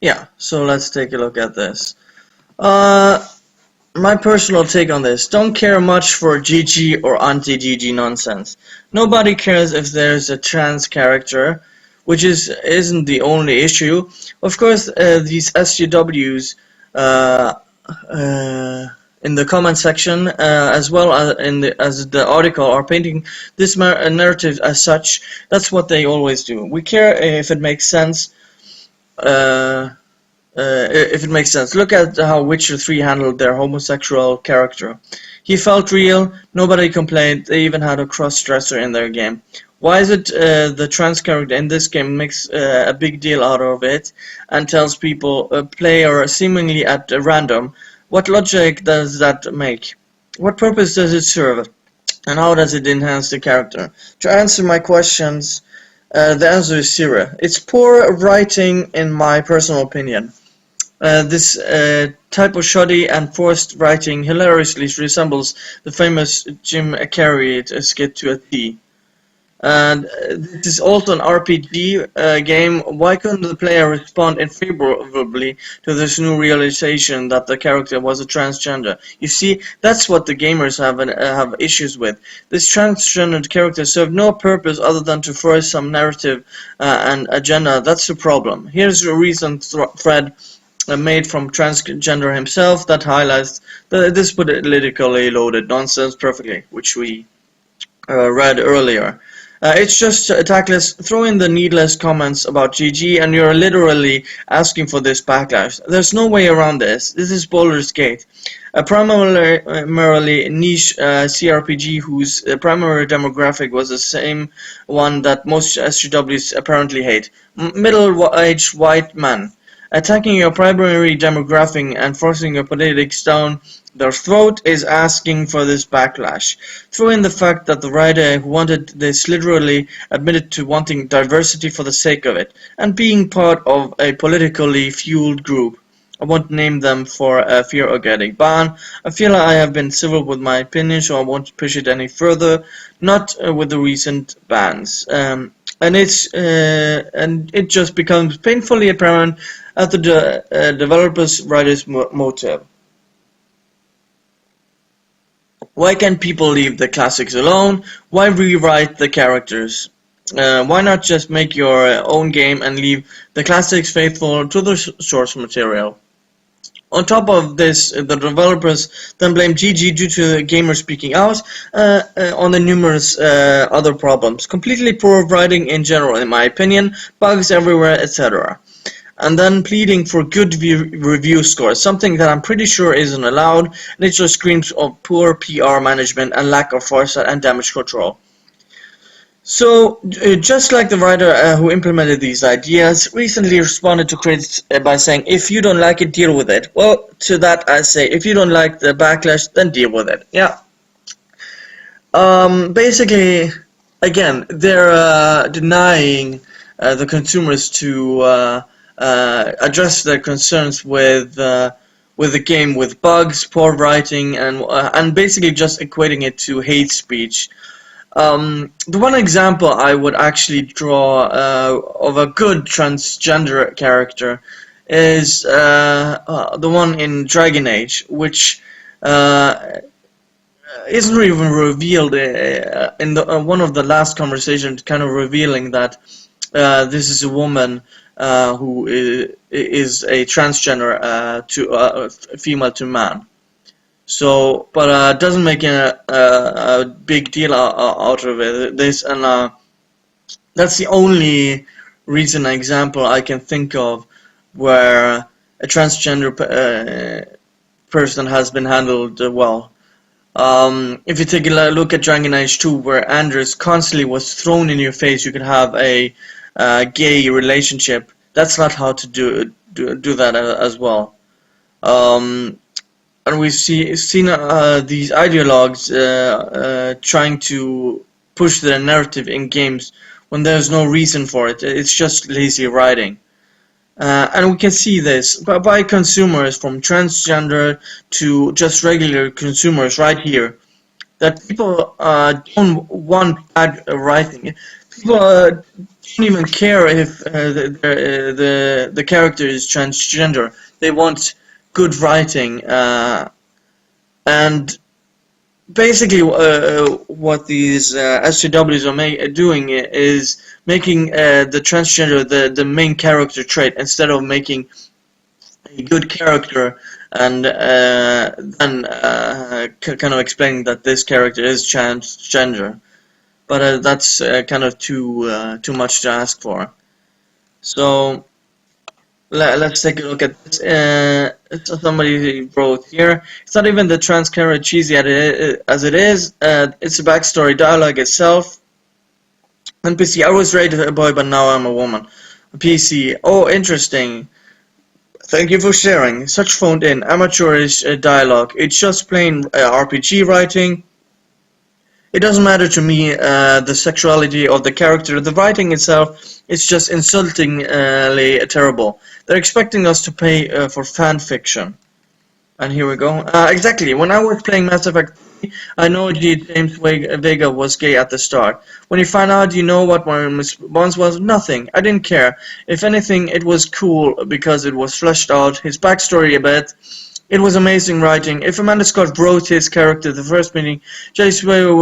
Yeah, so let's take a look at this. Uh, my personal take on this: don't care much for GG or anti-GG nonsense. Nobody cares if there's a trans character, which isn't the only issue. Of course, these SJWs uh, uh, in the comment section, as well as the article, are painting this narrative as such. That's what they always do. We care if it makes sense. Uh, if it makes sense. Look at how Witcher 3 handled their homosexual character. He felt real, nobody complained, they even had a cross-dresser in their game. Why is it the trans character in this game makes a big deal out of it and tells people play or seemingly at random? What logic does that make? What purpose does it serve? And how does it enhance the character? To answer my questions, the answer is zero. It's poor writing in my personal opinion. This type of shoddy and forced writing hilariously resembles the famous Jim Carrey skit to a T. And this is also an RPG game. Why couldn't the player respond unfavorably to this new realization that the character was a transgender? You see, that's what the gamers have issues with. This transgendered character served no purpose other than to further some narrative and agenda. That's the problem. Here's a recent thread made from transgender himself that highlights this politically loaded nonsense perfectly, which we read earlier. It's just tactless. Throw in the needless comments about GG and you're literally asking for this backlash. There's no way around this. This is Baldur's Gate. A primarily niche CRPG whose primary demographic was the same one that most SJWs apparently hate. Middle-aged white men. Attacking your primary demographic and forcing your politics down their throat is asking for this backlash. Throw in the fact that the writer who wanted this literally admitted to wanting diversity for the sake of it, and being part of a politically fueled group. I won't name them for fear of getting banned. I feel I have been civil with my opinion, so I won't push it any further. Not with the recent bans. And it just becomes painfully apparent after the developer's writer's motive. Why can't people leave the classics alone? Why rewrite the characters? Why not just make your own game and leave the classics faithful to the source material? On top of this, the developers then blame GG due to the gamers speaking out on the numerous other problems. Completely poor writing in general, in my opinion, bugs everywhere, etc. And then pleading for good review scores, something that I'm pretty sure isn't allowed, and it just screams of poor PR management and lack of foresight and damage control. So, just like the writer who implemented these ideas, recently responded to critics by saying, if you don't like it, deal with it. Well, to that I say, if you don't like the backlash, then deal with it. Yeah. Basically, again, they're denying the consumers to address their concerns with the game, with bugs, poor writing, and basically just equating it to hate speech. The one example I would actually draw of a good transgender character is the one in Dragon Age, which isn't even revealed in one of the last conversations, kind of revealing that this is a woman who is a transgender to female to man. So, but it doesn't make a big deal out of it. That's the only recent example I can think of where a transgender person has been handled well. If you take a look at Dragon Age 2, where Anders constantly was thrown in your face, you could have a gay relationship. That's not how to do that as well. And we've seen these ideologues trying to push their narrative in games when there's no reason for it. It's just lazy writing. And we can see this by consumers, from transgender to just regular consumers right here, that people don't want bad writing. People don't even care if the character is transgender. They want good writing, and basically what these SJWs are doing is making the transgender the main character trait instead of making a good character and then kind of explaining that this character is transgender. But that's kind of too much to ask for. So let's take a look at this. Somebody wrote here. It's not even the trans character cheesy as it is. It's the backstory, dialogue itself. NPC. I was raised a boy, but now I'm a woman. PC. Oh, interesting. Thank you for sharing. Such phoned in, amateurish dialogue. It's just plain RPG writing. It doesn't matter to me the sexuality of the character. The writing itself is just insultingly terrible. They're expecting us to pay for fan fiction. And here we go. Exactly. When I was playing Mass Effect 3, I know James Vega was gay at the start. When you find out, you know what my response was? Nothing. I didn't care. If anything, it was cool because it was fleshed out, his backstory a bit. It was amazing writing. If Amanda Scott wrote his character the first meeting, James Vega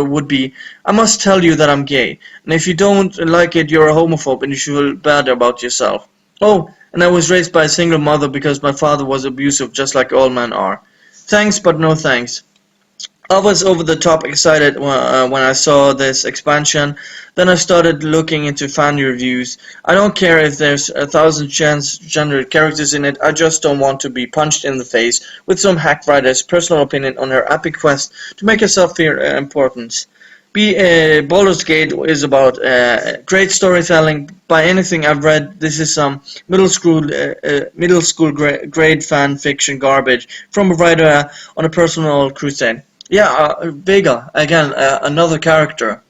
would be, I must tell you that I'm gay. And if you don't like it, you're a homophobe and you should feel bad about yourself. Oh, and I was raised by a single mother because my father was abusive, just like all men are. Thanks, but no thanks. I was over the top excited when I saw this expansion. Then I started looking into fan reviews. I don't care if there's 1,000 transgender characters in it. I just don't want to be punched in the face with some hack writer's personal opinion on her epic quest to make herself feel important. Baldur's Gate is about great storytelling. By anything I've read, this is some middle school grade fan fiction garbage from a writer on a personal crusade. Yeah, Vega again, another character.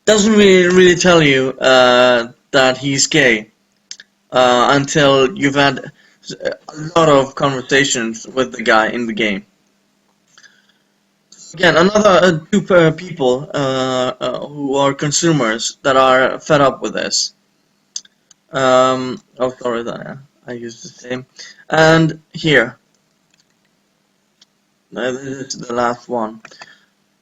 Doesn't really tell you that he's gay until you've had a lot of conversations with the guy in the game. Again, another two people who are consumers that are fed up with this. Oh, sorry, I used the same. And here, this is the last one.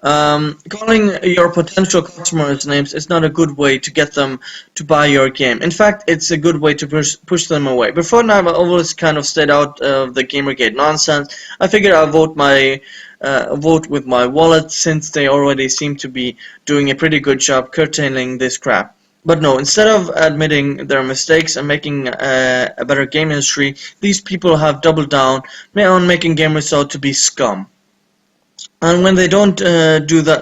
Calling your potential customers names is not a good way to get them to buy your game. In fact, it's a good way to push them away. Before now, I've always kind of stayed out of the Gamergate nonsense. I figured I'll vote with my wallet since they already seem to be doing a pretty good job curtailing this crap. But no, instead of admitting their mistakes and making a better game industry, these people have doubled down on making gamers out to be scum. And when they don't do that,